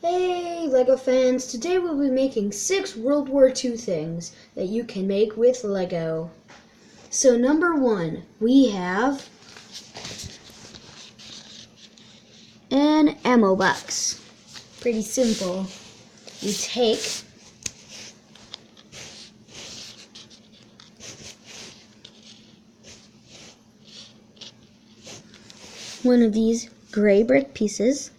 Hey LEGO fans, today we'll be making 6 World War II things that you can make with LEGO. So number 1, we have an ammo box. Pretty simple. You take one of these gray brick pieces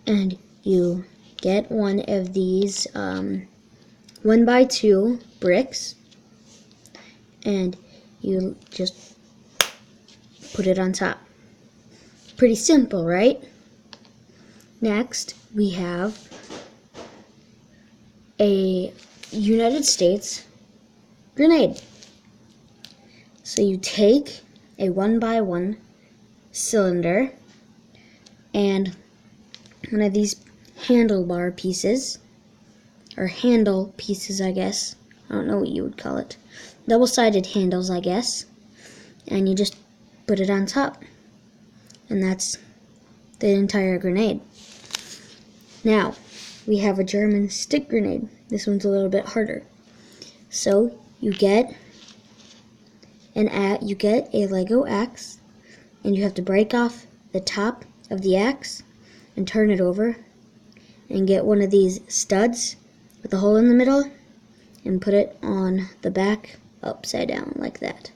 and you get one of these 1x2 bricks and you just put it on top. Pretty simple, right? Next, we have a United States grenade. So you take a 1x1 cylinder and one of these handlebar pieces, or handle pieces, I guess. I don't know what you would call it. Double-sided handles, I guess. And you just put it on top. And that's the entire grenade. Now, we have a German stick grenade. This one's a little bit harder. So, you get a Lego axe, and you have to break off the top of the axe and turn it over and get one of these studs with a hole in the middle and put it on the back upside down like that.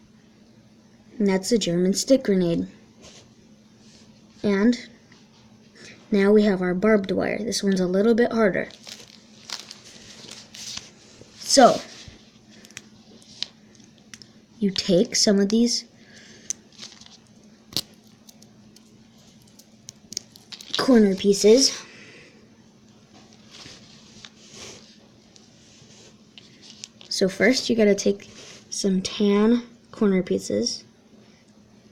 And that's the German stick grenade. And now we have our barbed wire. This one's a little bit harder. So, you take some of these corner pieces so first you gotta take some tan corner pieces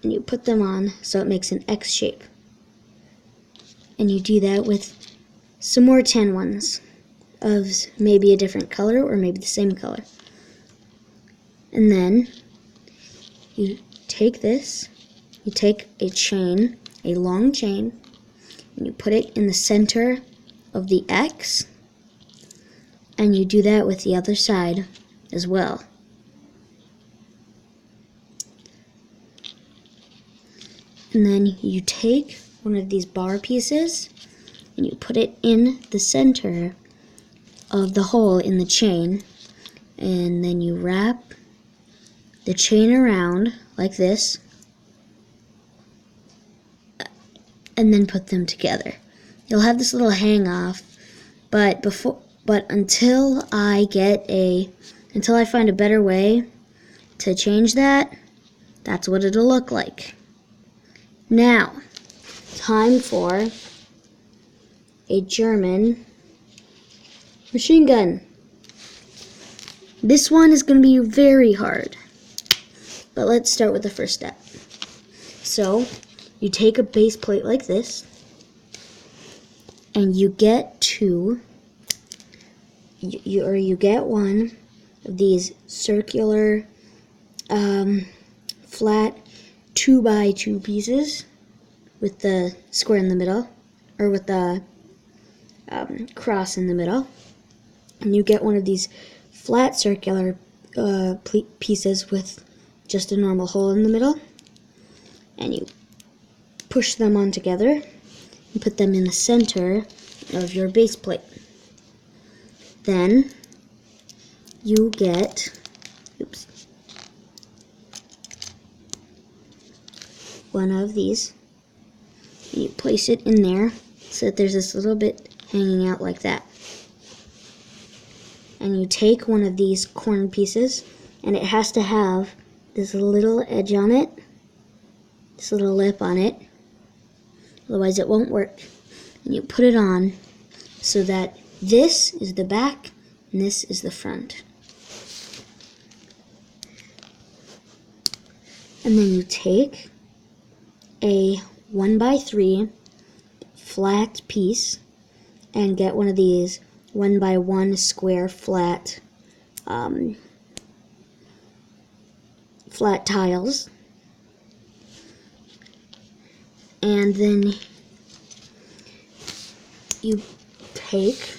and you put them on so it makes an X shape, and you do that with some more tan ones of maybe a different color or maybe the same color. And then you take this, you take a chain, a long chain, and you put it in the center of the X, and you do that with the other side as well. And then you take one of these bar pieces and you put it in the center of the hole in the chain, and then you wrap the chain around like this and then put them together. You'll have this little hang off, but until I find a better way to change that, that's what it'll look like. Now, time for a German machine gun. This one is going to be very hard, but let's start with the first step. So, you take a base plate like this, and you get one of these circular, flat 2x2 pieces with the square in the middle, or with the cross in the middle, and you get one of these flat circular pieces with just a normal hole in the middle, and you push them on together and put them in the center of your base plate. Then you get one of these, and you place it in there so that there's this little bit hanging out like that. And you take one of these corner pieces, and it has to have this little edge on it, this little lip on it, otherwise it won't work. And you put it on so that this is the back and this is the front. And then you take a 1x3 flat piece and get one of these 1x1 square flat tiles, and then you take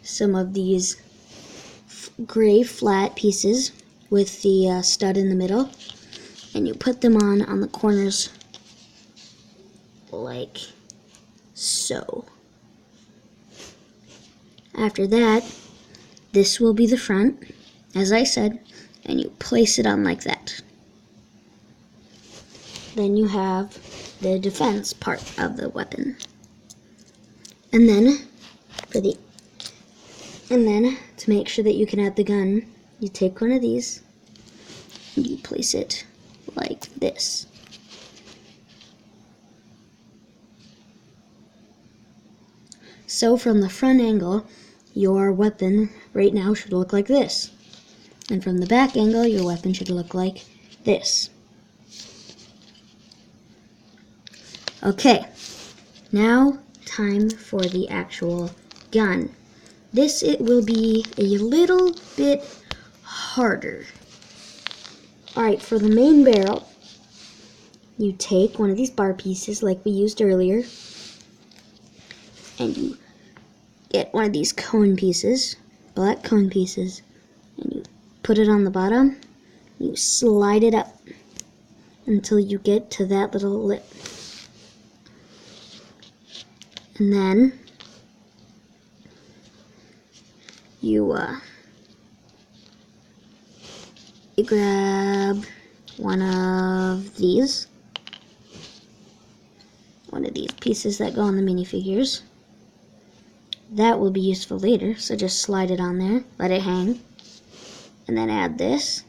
some of these gray flat pieces with the stud in the middle, and you put them on the corners like so. After that, this will be the front, as I said, and you place it on like that. Then you have the defense part of the weapon. And then to make sure that you can add the gun, you take one of these and you place it like this. So from the front angle, your weapon right now should look like this. And from the back angle, your weapon should look like this. Okay, now time for the actual gun. This, it will be a little bit harder. Alright, for the main barrel, you take one of these bar pieces like we used earlier, and you get one of these cone pieces, black cone pieces, and you put it on the bottom, you slide it up until you get to that little lip. And then you grab one of these pieces that go on the minifigures. That will be useful later, so just slide it on there, let it hang, and then add this.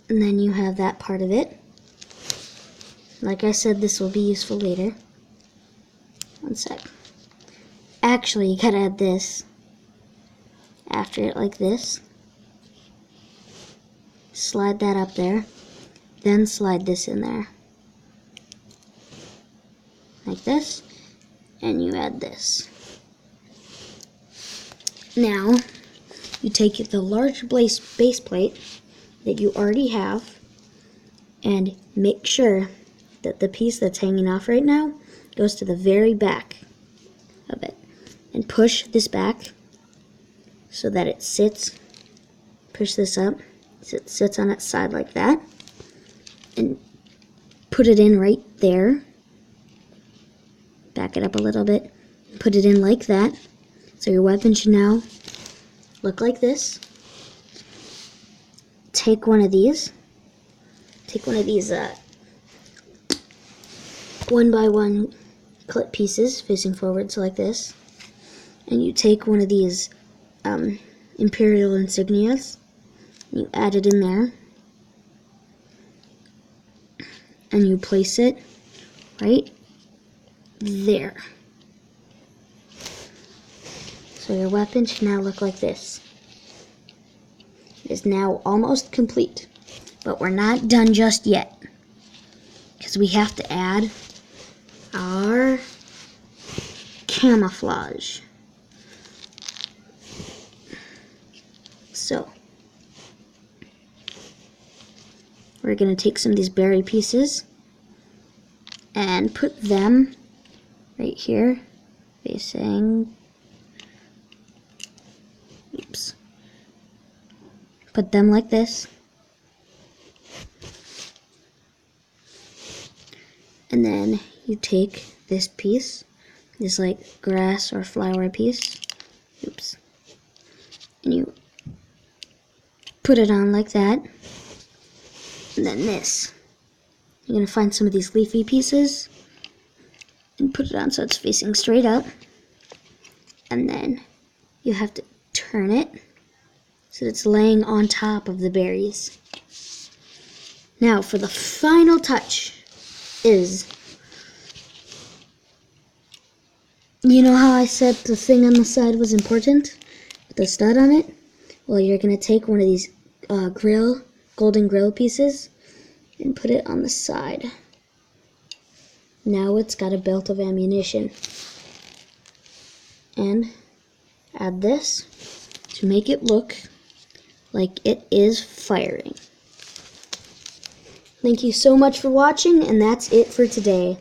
And then you have that part of it. Like I said, this will be useful later. One sec. Actually, you gotta add this after it like this. Slide that up there. Then slide this in there. Like this. And you add this. Now, you take the large base plate that you already have and make sure that the piece that's hanging off right now goes to the very back of it. And push this back so that it sits. Push this up so it sits on its side like that. And put it in right there. Back it up a little bit. Put it in like that. So your weapon should now look like this. Take one of these. Take one of these 1x1 clip pieces facing forwards like this, and you take one of these imperial insignias, you add it in there, and you place it right there. So your weapon should now look like this. It is now almost complete, but we're not done just yet, because we have to add our camouflage. So we're going to take some of these berry pieces and put them right here facing, oops, put them like this. And then you take this piece, this like grass or flower piece, oops, and you put it on like that. And then this, you're going to find some of these leafy pieces and put it on so it's facing straight up. And then you have to turn it so that it's laying on top of the berries. Now for the final touch is, you know how I said the thing on the side was important? With the stud on it? Well, you're going to take one of these golden grill pieces and put it on the side. Now it's got a belt of ammunition. And add this to make it look like it is firing. Thank you so much for watching, and that's it for today.